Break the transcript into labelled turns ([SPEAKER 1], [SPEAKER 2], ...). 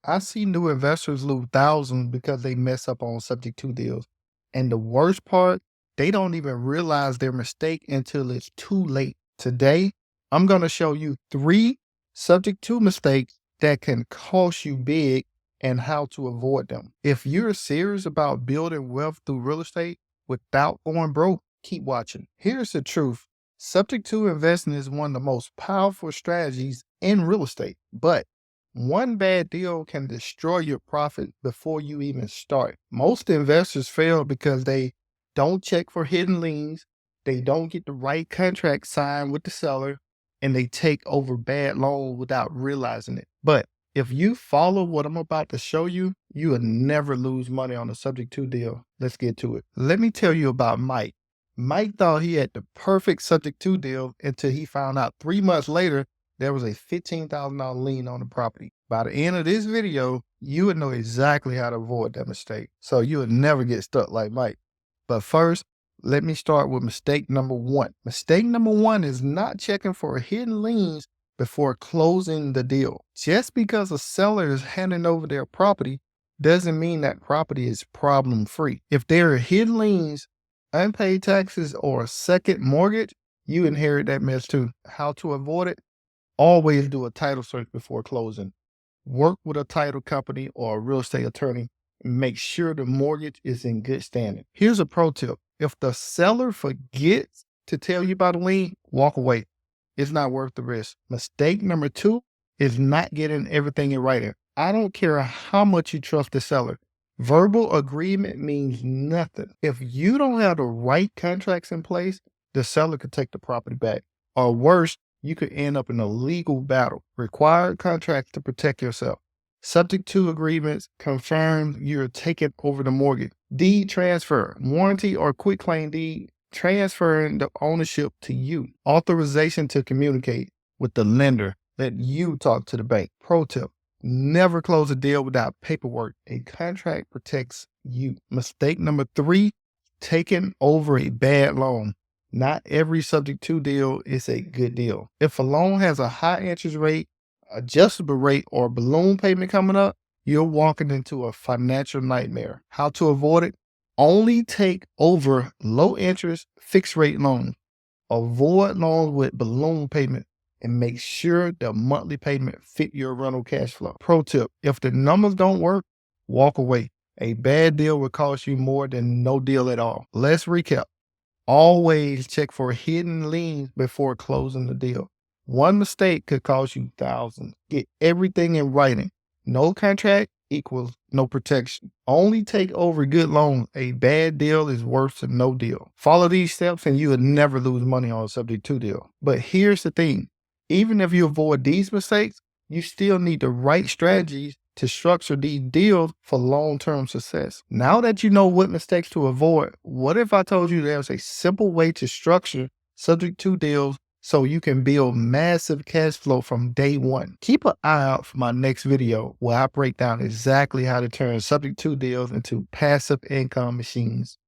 [SPEAKER 1] I see new investors lose thousands because they mess up on subject to deals. And the worst part, they don't even realize their mistake until it's too late. Today, I'm going to show you 3 subject to mistakes that can cost you big and how to avoid them. If you're serious about building wealth through real estate without going broke, keep watching. Here's the truth. Subject to investing is one of the most powerful strategies in real estate, but one bad deal can destroy your profit before you even start. Most investors fail because they don't check for hidden liens, they don't get the right contract signed with the seller, and they take over bad loans without realizing it. But if you follow what I'm about to show you, you will never lose money on a subject to deal. Let's get to it. Let me tell you about Mike. Mike thought he had the perfect subject to deal until he found out 3 months later there was a $15,000 lien on the property. By the end of this video, you would know exactly how to avoid that mistake, so you would never get stuck like Mike. But first, let me start with mistake number 1. Mistake number 1 is not checking for hidden liens before closing the deal. Just because a seller is handing over their property doesn't mean that property is problem-free. If there are hidden liens, unpaid taxes, or a second mortgage, you inherit that mess too. How to avoid it? Always do a title search before closing. Work with a title company or a real estate attorney and make sure the mortgage is in good standing. Here's a pro tip. If the seller forgets to tell you about a lien, walk away. It's not worth the risk. Mistake number 2 is not getting everything in writing. I don't care how much you trust the seller. Verbal agreement means nothing. If you don't have the right contracts in place, the seller could take the property back. Or worse, you could end up in a legal battle. Required contracts to protect yourself. Subject to agreements confirm you're taking over the mortgage. Deed transfer, warranty or quitclaim deed, transferring the ownership to you. Authorization to communicate with the lender. Let you talk to the bank. Pro tip. Never close a deal without paperwork. A contract protects you. Mistake number 3, taking over a bad loan. Not every subject to deal is a good deal. If a loan has a high interest rate, adjustable rate, or balloon payment coming up, you're walking into a financial nightmare. How to avoid it? Only take over low interest, fixed rate loans. Avoid loans with balloon payment and make sure the monthly payment fit your rental cash flow. Pro tip, if the numbers don't work, walk away. A bad deal will cost you more than no deal at all. Let's recap. Always check for hidden liens before closing the deal. One mistake could cost you thousands. Get everything in writing. No contract equals no protection. Only take over good loans. A bad deal is worse than no deal. Follow these steps and you will never lose money on a subject to deal. But here's the thing. Even if you avoid these mistakes, you still need the right strategies to structure these deals for long-term success. Now that you know what mistakes to avoid, what if I told you there's a simple way to structure subject to deals so you can build massive cash flow from day one? Keep an eye out for my next video where I break down exactly how to turn subject to deals into passive income machines.